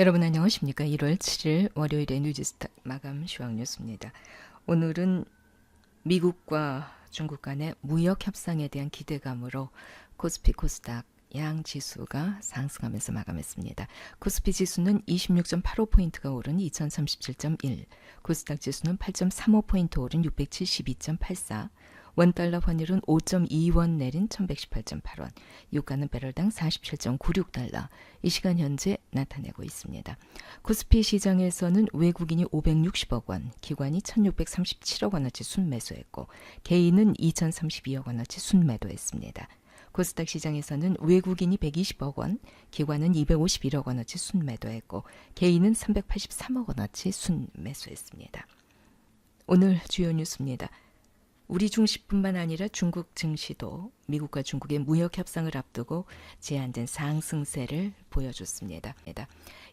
여러분 안녕하십니까? 1월 7일 월요일의 뉴지스타 마감 시황 뉴스입니다. 오늘은 미국과 중국 간의 무역 협상에 대한 기대감으로 코스피 코스닥 양 지수가 상승하면서 마감했습니다. 코스피 지수는 26.85포인트가 오른 2037.1, 코스닥 지수는 8.35포인트 오른 672.84, 원달러 환율은 5.2원 내린 1118.8원, 유가는 배럴당 47.96달러, 이 시간 현재 나타내고 있습니다. 코스피 시장에서는 외국인이 560억 원, 기관이 1637억 원어치 순매수했고 개인은 2032억 원어치 순매도했습니다. 코스닥 시장에서는 외국인이 120억 원, 기관은 251억 원어치 순매도했고 개인은 383억 원어치 순매수했습니다. 오늘 주요 뉴스입니다. 우리 증시뿐만 아니라 중국 증시도 미국과 중국의 무역 협상을 앞두고 제한된 상승세를 보여줬습니다.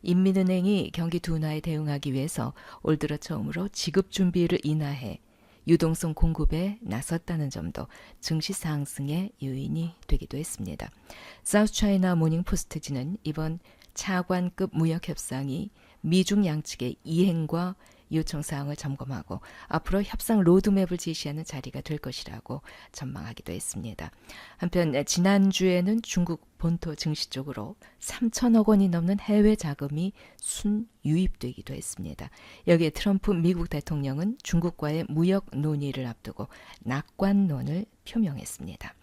인민은행이 경기 둔화에 대응하기 위해서 올 들어 처음으로 지급 준비를 인하해 유동성 공급에 나섰다는 점도 증시 상승의 요인이 되기도 했습니다. 사우스차이나 모닝포스트지는 이번 차관급 무역 협상이 미중 양측의 이행과 요청 사항을 점검하고 앞으로 협상 로드맵을 제시하는 자리가 될 것이라고 전망하기도 했습니다. 한편 지난주에는 중국 본토 증시 쪽으로 3천억 원이 넘는 해외 자금이 순유입되기도 했습니다. 여기에 트럼프 미국 대통령은 중국과의 무역 논의를 앞두고 낙관론을 표명했습니다.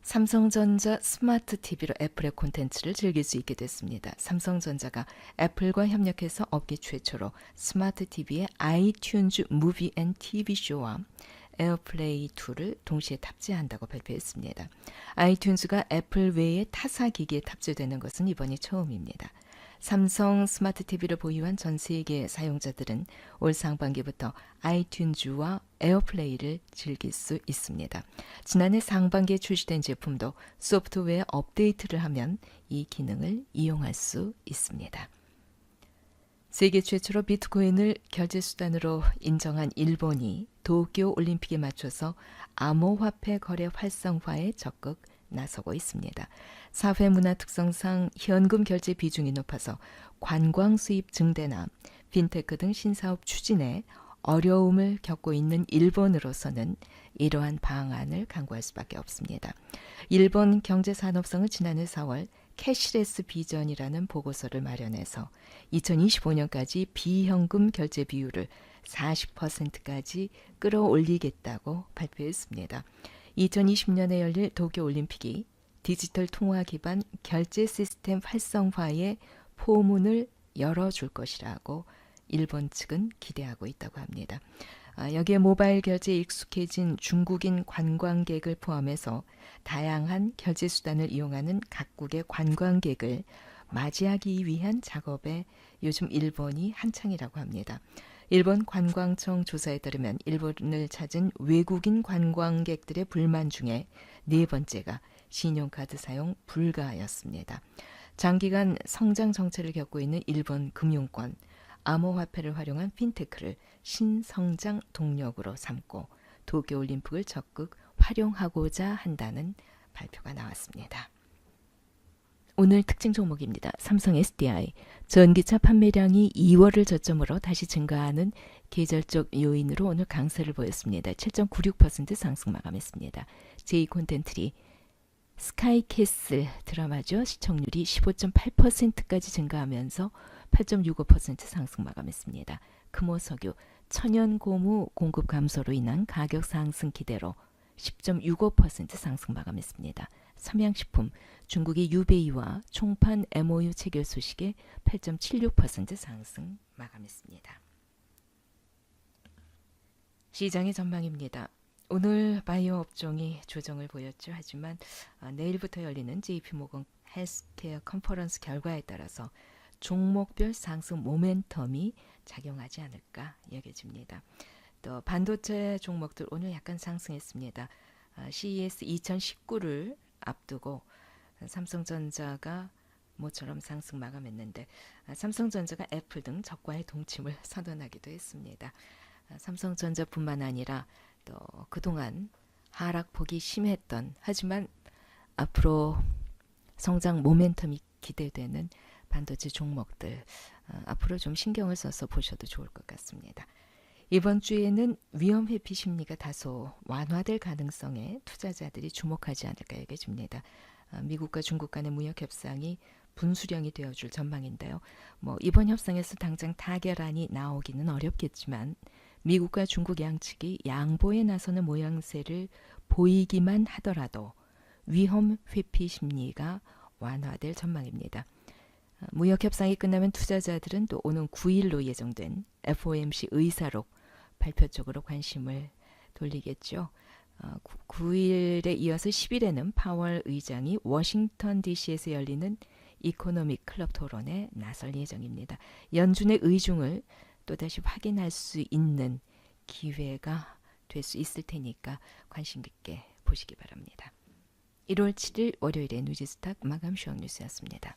삼성전자 스마트 TV로 애플의 콘텐츠를 즐길 수 있게 됐습니다. 삼성전자가 애플과 협력해서 업계 최초로 스마트 TV에 아이튠즈 무비 앤 TV 쇼와 에어플레이 2를 동시에 탑재한다고 발표했습니다. 아이튠즈가 애플 외의 타사 기기에 탑재되는 것은 이번이 처음입니다. 삼성 스마트 TV를 보유한 전 세계 사용자들은 올 상반기부터 아이튠즈와 에어플레이를 즐길 수 있습니다. 지난해 상반기에 출시된 제품도 소프트웨어 업데이트를 하면 이 기능을 이용할 수 있습니다. 세계 최초로 비트코인을 결제수단으로 인정한 일본이 도쿄 올림픽에 맞춰서 암호화폐 거래 활성화에 적극 나서고 있습니다. 사회 문화 특성상 현금 결제 비중이 높아서 관광 수입 증대나 핀테크 등 신사업 추진에 어려움을 겪고 있는 일본으로서는 이러한 방안을 강구할 수밖에 없습니다. 일본 경제산업성은 지난해 4월 캐시레스 비전이라는 보고서를 마련해서 2025년까지 비현금 결제 비율을 40%까지 끌어올리겠다고 발표했습니다. 2020년에 열릴 도쿄올림픽이 디지털 통화 기반 결제 시스템 활성화의 포문을 열어줄 것이라고 일본 측은 기대하고 있다고 합니다. 여기에 모바일 결제에 익숙해진 중국인 관광객을 포함해서 다양한 결제 수단을 이용하는 각국의 관광객을 맞이하기 위한 작업에 요즘 일본이 한창이라고 합니다. 일본 관광청 조사에 따르면 일본을 찾은 외국인 관광객들의 불만 중에 네 번째가 신용카드 사용 불가였습니다. 장기간 성장 정체를 겪고 있는 일본 금융권, 암호화폐를 활용한 핀테크를 신성장 동력으로 삼고 도쿄올림픽을 적극 활용하고자 한다는 발표가 나왔습니다. 오늘 특징 종목입니다. 삼성 SDI, 전기차 판매량이 2월을 저점으로 다시 증가하는 계절적 요인으로 오늘 강세를 보였습니다. 7.96% 상승 마감했습니다. 제2콘텐트리 스카이캐슬 드라마죠. 시청률이 15.8%까지 증가하면서 8.65% 상승 마감했습니다. 금호석유, 천연고무 공급 감소로 인한 가격 상승 기대로 10.65% 상승 마감했습니다. 삼양식품, 중국의 유베이와 총판 MOU 체결 소식에 8.76% 상승 마감했습니다. 시장의 전망입니다. 오늘 바이오 업종이 조정을 보였죠. 하지만 내일부터 열리는 JP모건 헬스케어 컨퍼런스 결과에 따라서 종목별 상승 모멘텀이 작용하지 않을까 여겨집니다. 또 반도체 종목들 오늘 약간 상승했습니다. CES 2019를 앞두고 삼성전자가 모처럼 상승 마감했는데 삼성전자가 애플 등 적과의 동침을 선언하기도 했습니다. 삼성전자뿐만 아니라 또 그동안 하락폭이 심했던 하지만 앞으로 성장 모멘텀이 기대되는 반도체 종목들 앞으로 좀 신경을 써서 보셔도 좋을 것 같습니다. 이번 주에는 위험 회피 심리가 다소 완화될 가능성에 투자자들이 주목하지 않을까 여겨집니다. 미국과 중국 간의 무역 협상이 분수령이 되어줄 전망인데요. 이번 협상에서 당장 타결안이 나오기는 어렵겠지만 미국과 중국 양측이 양보에 나서는 모양새를 보이기만 하더라도 위험 회피 심리가 완화될 전망입니다. 무역 협상이 끝나면 투자자들은 또 오는 9일로 예정된 FOMC 의사록 발표 쪽으로 관심을 돌리겠죠. 9일에 이어서 10일에는 파월 의장이 워싱턴 DC에서 열리는 이코노믹 클럽 토론에 나설 예정입니다. 연준의 의중을 또다시 확인할 수 있는 기회가 될 수 있을 테니까 관심 깊게 보시기 바랍니다. 1월 7일 월요일의 뉴지스탁 마감 시황 뉴스였습니다.